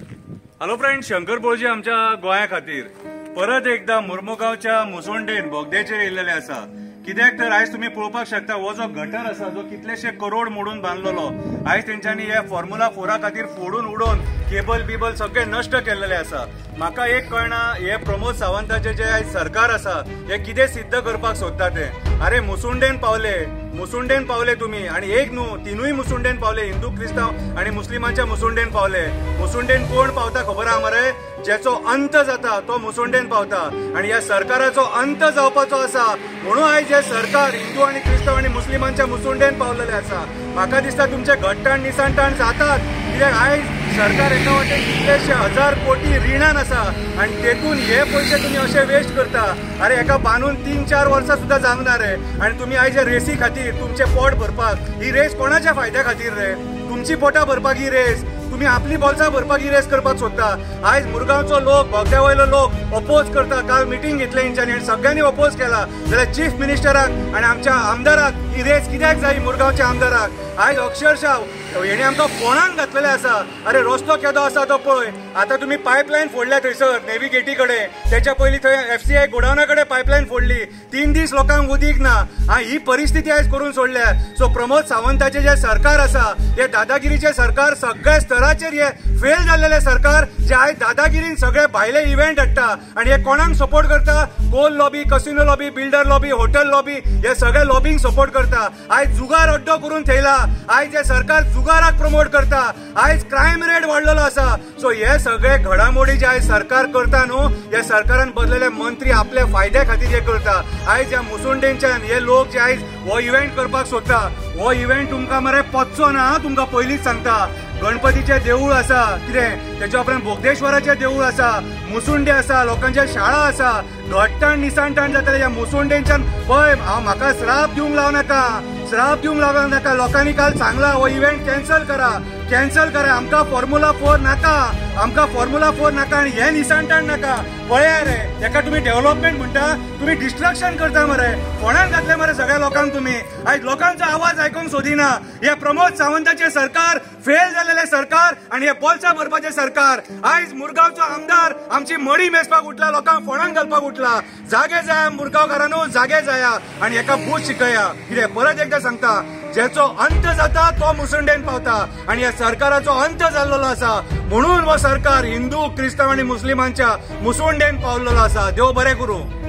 Hello friend, Shankar बोळजी आमच्या गोंया खातीर परत एकदा मुर्मुगांवच्या मुसोंडेन बोगद्याचेर येयलेले आसा। कित्याक तर आयज तुम्ही पळोवपाक शकता हो जो गटर आसा जो कितलेशे करोड मोडून बांदलेलो, आयज तेंच्यांनी हे फॉर्म्युला 4 खातीर फोडून उडोवन केबल बिबल सगळे नष्ट केलेले आसा। म्हाका एक कळना हे प्रमोद सावंताचे जे आयज सरकार आसा हे कितें सिद्ध करपाक सोदता ते। अरे मुसुंडेन पावले तुम्ही, आणि एक न्हू तिनूय मुसुंडेन पावले, हिंदू क्रिस्तांव आणि मुस्लिमांच्या मुसुंडेन पावले। मुसुंडेन कोण पावता खबर आहा मरे? ज्याचो अंत जाता तो मुसुंडेन पावता, आणि या सरकाराचो अंत जावपाचो आसा म्हणून आयज हे सरकार हिंदू आणि क्रिस्तांव आणि मुस्लिमांच्या मुसुंडेन पावलेले आसा। म्हाका दिसता तुमचे घट्टाण निसांटाण जातात, कित्याक आयज सरकार एका वाटेन कितलेशे हजार कोटी रिणान आसा आणि तेतून हे पैसे तुम्ही असे वेस्ट करता। अरे एका बांदून 3-4 वर्सां सुद्धा जावना रे, आणि तुम्ही आयज रेसी खातीर तुमचे पोट भरपाक, ही रेस कोणाच्या फायद्या खातीर रे? तुमची पोटां भरपाक ही रेस, तुम्ही आपली बोल्सां भरपाक ही रेस करपाक सोदता। आयज मुरगांवचो लोक, बोगद्या वयलो लोक अपोज करता। काल मिटींग घेतले हेंच्यांनी आणि सगळ्यांनी अपोज केला, जाल्यार चीफ मिनिस्टराक आणि आमच्या आमदाराक ही रेस कित्याक जाय? मुरगांवच्या आमदाराक आयज अक्षरशः हेणे आमकां फोणान घातलेले आसा। अरे रस्तो केदो आसा तो पळय, आता तुम्ही पायपलायन फोडल्या थंयसर नेवी गेटी कडेन, त्याच्या पयलीं थंय FCI गोडावना कडेन पायपलायन फोडली, 3 दीस लोकांक उदीक ना। ही परिस्थिती आयज करून सोडल्या। सो प्रमोद सावंताचे जे सरकार आसा हे दादागिरीचे सरकार, सगळ्या स्तराचेर हे फेल जाल्लेले सरकार, जे आयज दादागिरीन सगळे भायले इव्हेंट हाडटा आणि हे कोणाक सपोर्ट करता? Coal lobby, casino lobby, builder lobby, hotel lobby, हे सगळे लॉबींग सपोर्ट करता। आयज जुगार अड्डो करून थेयला, आयज हे सरकार जुगाराक प्रमोट करता, आयज क्रायम रेट वाडलेलो आसा। सो हे सगळे घडामोडी जे आयज सरकार करता न्हू, या सरकारान बदलेले मंत्री आपल्या फायद्या खातीर हे करता। आयज ह्या मुसुंडेंच्यान हे लोक जे आयज हो इव्हेंट करपाक सोदता, हो इव्हेंट तुमकां मरे पचचो ना, तुमकां पयलींच सांगता। गणपतीचे देऊळ आसा, कितें त्याच्या उपरांत बोगदेश्वराचे देऊळ आसा, मुसुंडे आसा, लोकांच्या शाळा आसा, घट्टाण निसांटाण जातले ह्या मुसुंडेंच्यान। पळय म्हाका श्राप दिवंक लावनाका, लोकांनी काल सांगला हो इव्हेंट कॅन्सल करा, आमकां फॉर्म्युला 4 नाका आणि हे निसांटाण नाका। पळया रे, एका तुम्ही डेव्हलपमेंट म्हणटा, तुम्ही डिस्ट्रक्शन करता मरे, फोणान घातले मरे सगळ्या लोकांक तुम्ही। आयज लोकांचो आवाज आयकूंक सोदिना। हे प्रमोद सावंताचे सरकार, फेल जाल्लेले सरकार आणि हे बोल्सां भरपाचे सरकार। आयज मुरगांवचो आमदार आमची मडी मेजपाक उठला, लोकांक फोणान घालपाक उठला। जागे जाया मुरगांवकारांनो, जागे जाया आणि एका बूथ शिकया। कितें परत एकदा सांगता, ज्याचो अंत जाता तो मुसुंडेन पावता, आणि या सरकाराचो अंत जाल्लो आसा म्हणून हो सरकार हिंदू, क्रिस्तांव आणि मुस्लिमांच्या मुसुंडेन पावलेलो आसा। देव बरें करूं।